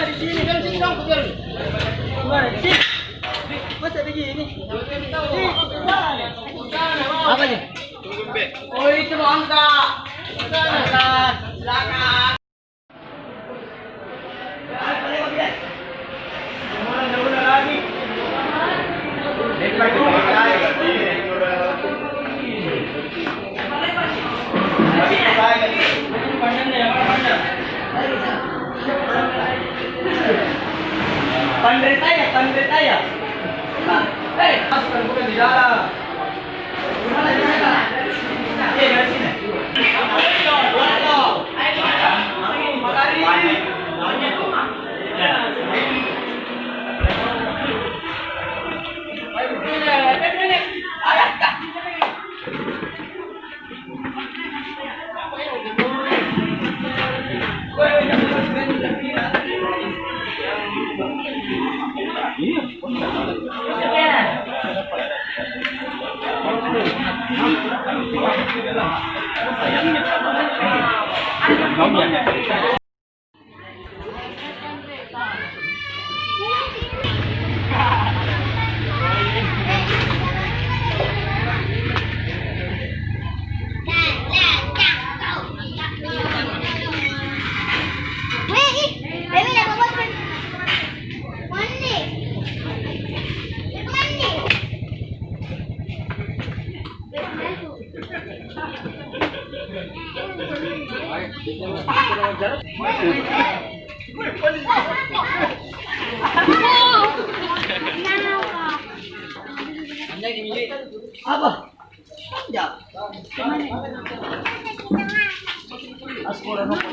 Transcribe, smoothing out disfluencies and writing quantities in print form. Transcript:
Di sini kan sini dong kejar. Gimana sih? Masa begini? Apa nih? Oh itu mau angkat. Angkat. Silakan. Penderita ya. Masukkan bukan di dalam. Gimana di sana? Dari sini. Apa? Ya. Askora no po.